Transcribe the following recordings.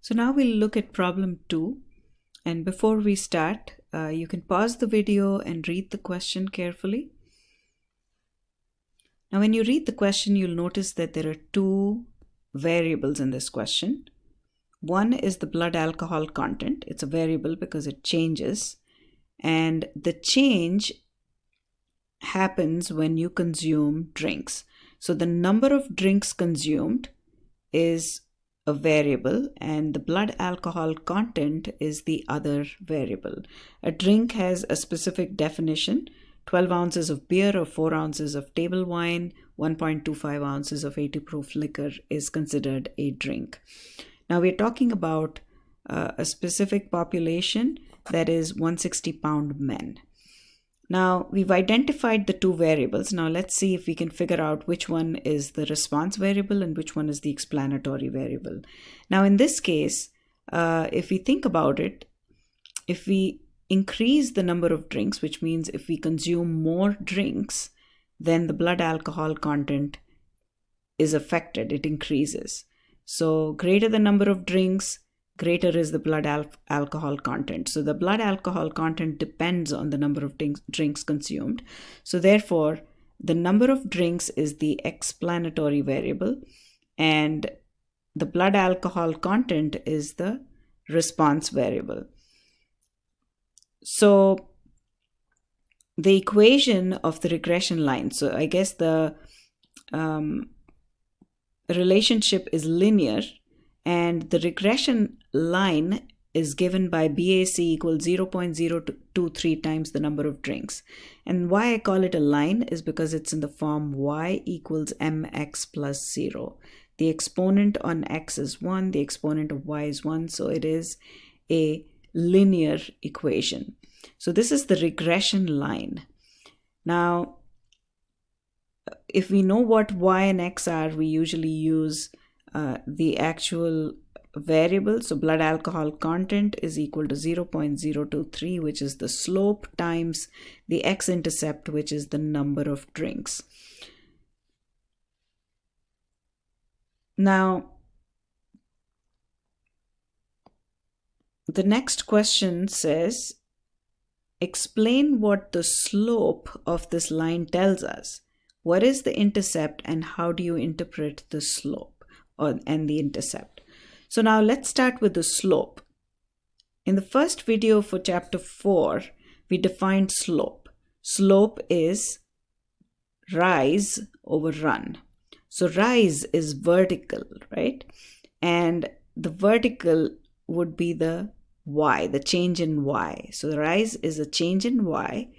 So now we'll look at problem 2. And before we start, you can pause the video and read the question carefully. Now when you read the question, you'll notice that there are two variables in this question. One is the blood alcohol content. It's a variable because it changes. And the change happens when you consume drinks. So the number of drinks consumed is a variable and the blood alcohol content is the other variable. A drink has a specific definition: 12 ounces of beer or 4 ounces of table wine, 1.25 ounces of 80 proof liquor is considered a drink. Now we're talking about a specific population, that is 160-pound men. Now we've identified the two variables. Now let's see if we can figure out which one is the response variable and which one is the explanatory variable. Now in this case, if we think about it, if we increase the number of drinks, which means if we consume more drinks, then the blood alcohol content is affected, it increases. So greater the number of drinks, greater is the blood alcohol content. So the blood alcohol content depends on the number of drinks consumed. So therefore, the number of drinks is the explanatory variable and the blood alcohol content is the response variable. So the equation of the regression line, so I guess the relationship is linear, and the regression line is given by BAC equals 0.023 times the number of drinks. And why I call it a line is because it's in the form y equals mx plus 0. The exponent on x is 1, the exponent of y is 1, so it is a linear equation. So this is the regression line. Now, if we know what y and x are, we usually use the actual variable. So blood alcohol content is equal to 0.023, which is the slope, times the x-intercept, which is the number of drinks. Now, the next question says, explain what the slope of this line tells us. What is the intercept and how do you interpret the slope and the intercept? So now let's start with the slope. In the first video for chapter 4, we defined slope. Slope is rise over run. So rise is vertical, right? And the vertical would be the y, the change in y. So the rise is a change in y.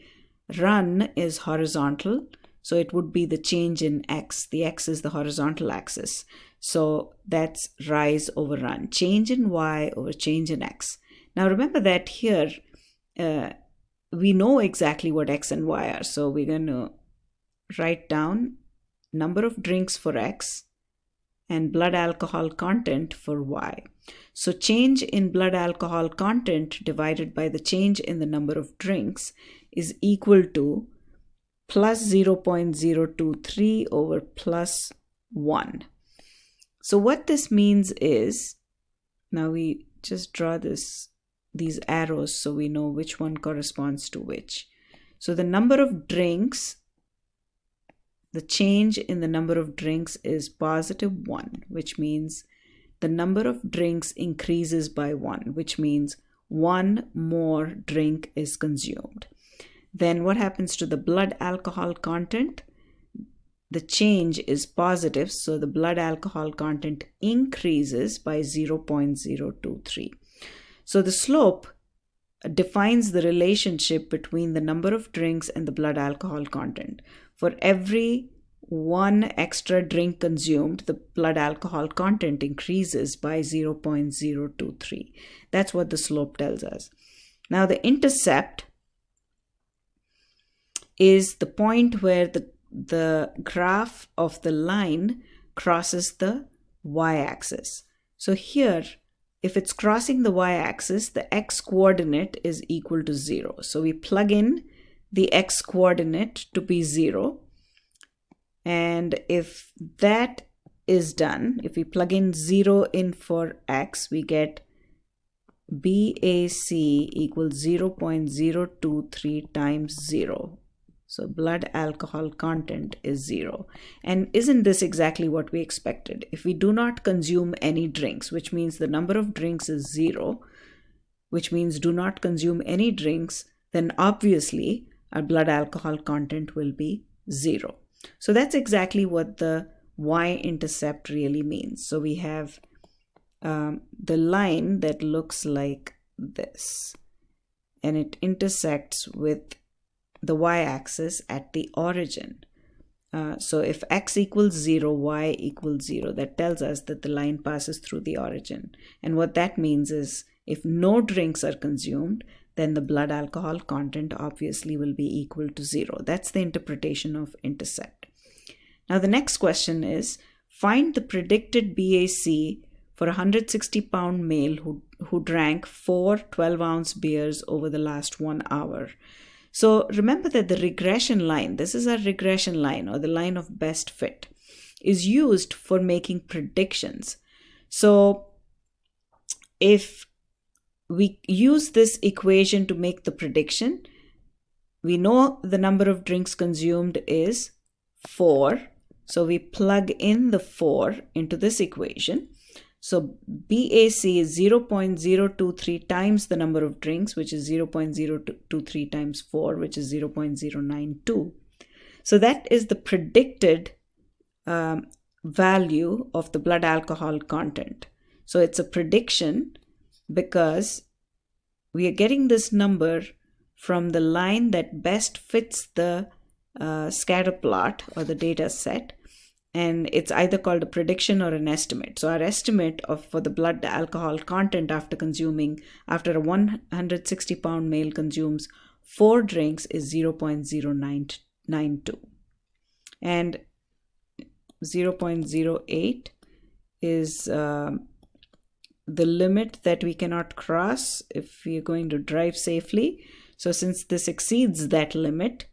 Run is horizontal. So it would be the change in x. The x is the horizontal axis. So that's rise over run. Change in y over change in x. Now remember that here we know exactly what x and y are. So we're going to write down number of drinks for x and blood alcohol content for y. So change in blood alcohol content divided by the change in the number of drinks is equal to plus 0.023 over plus 1. So what this means is, now we just draw these arrows so we know which one corresponds to which. So the number of drinks, the change in the number of drinks is positive 1, which means the number of drinks increases by 1, which means one more drink is consumed. Then what happens to the blood alcohol content? The change is positive, so the blood alcohol content increases by 0.023. So the slope defines the relationship between the number of drinks and the blood alcohol content. For every one extra drink consumed, the blood alcohol content increases by 0.023. That's what the slope tells us. Now the intercept is the point where the graph of the line crosses the y-axis. So here, if it's crossing the y-axis, the x-coordinate is equal to 0. So we plug in the x-coordinate to be 0. And if that is done, if we plug in 0 in for X, we get BAC equals 0.023 times 0. So blood alcohol content is 0. And isn't this exactly what we expected? If we do not consume any drinks, which means the number of drinks is 0, which means do not consume any drinks, then obviously our blood alcohol content will be 0. So that's exactly what the y-intercept really means. So we have the line that looks like this, and it intersects with the y-axis at the origin. So if x equals 0, y equals 0, that tells us that the line passes through the origin. And what that means is if no drinks are consumed, then the blood alcohol content obviously will be equal to 0. That's the interpretation of intercept. Now the next question is, find the predicted BAC for a 160-pound male who drank 4 12-ounce beers over the last 1 hour. So remember that the regression line, this is our regression line or the line of best fit, is used for making predictions. So if we use this equation to make the prediction, we know the number of drinks consumed is 4. So we plug in the 4 into this equation. So BAC is 0.023 times the number of drinks, which is 0.023 times 4, which is 0.092. So that is the predicted value of the blood alcohol content. So it's a prediction because we are getting this number from the line that best fits the scatter plot or the data set. And it's either called a prediction or an estimate. So our estimate for the blood alcohol content after a 160-pound male consumes 4 drinks is 0.092. And 0.08 is the limit that we cannot cross if we are going to drive safely. So since this exceeds that limit,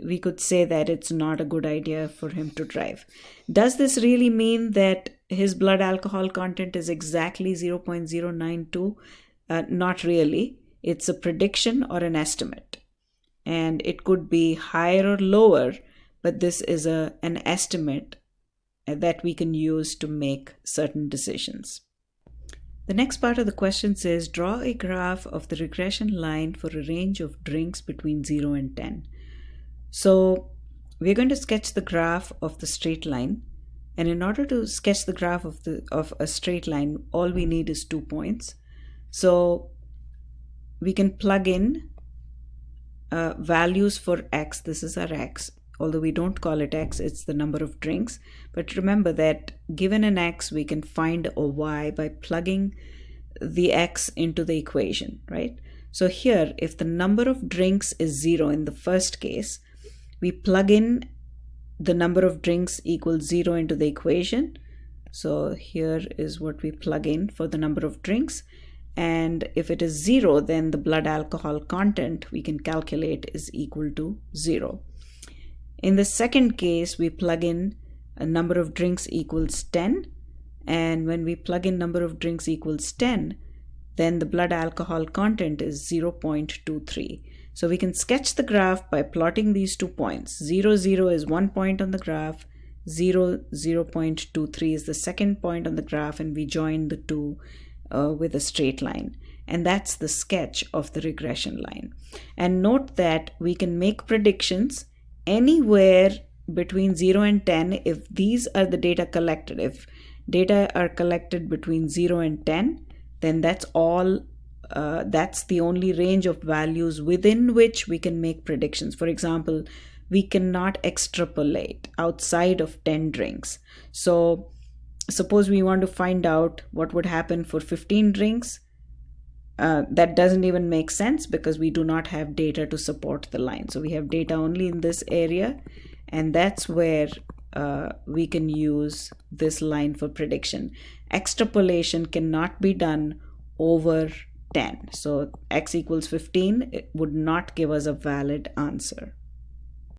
we could say that it's not a good idea for him to drive. Does this really mean that his blood alcohol content is exactly 0.092? Not really. It's a prediction or an estimate. And it could be higher or lower, but this is an estimate that we can use to make certain decisions. The next part of the question says, draw a graph of the regression line for a range of drinks between 0 and 10. So we're going to sketch the graph of the straight line, and in order to sketch the graph of a straight line, all we need is 2 points. So we can plug in values for x. This is our x, although we don't call it x, it's the number of drinks. But remember that given an x, we can find a y by plugging the x into the equation, right? So here, if the number of drinks is 0 in the first case, we plug in the number of drinks equals 0 into the equation. So here is what we plug in for the number of drinks. And if it is 0, then the blood alcohol content we can calculate is equal to 0. In the second case, we plug in a number of drinks equals 10. And when we plug in number of drinks equals 10, then the blood alcohol content is 0.23. So we can sketch the graph by plotting these 2 points. 0, 0 is 1 point on the graph, 0, 0.23 is the second point on the graph, and we join the two with a straight line. And that's the sketch of the regression line. And note that we can make predictions anywhere between 0 and 10 if these are the data collected. If data are collected between 0 and 10, then that's the only range of values within which we can make predictions. For example, we cannot extrapolate outside of 10 drinks. So suppose we want to find out what would happen for 15 drinks. That doesn't even make sense because we do not have data to support the line. So we have data only in this area, and that's where we can use this line for prediction. Extrapolation cannot be done over 10. So x equals 15, it would not give us a valid answer.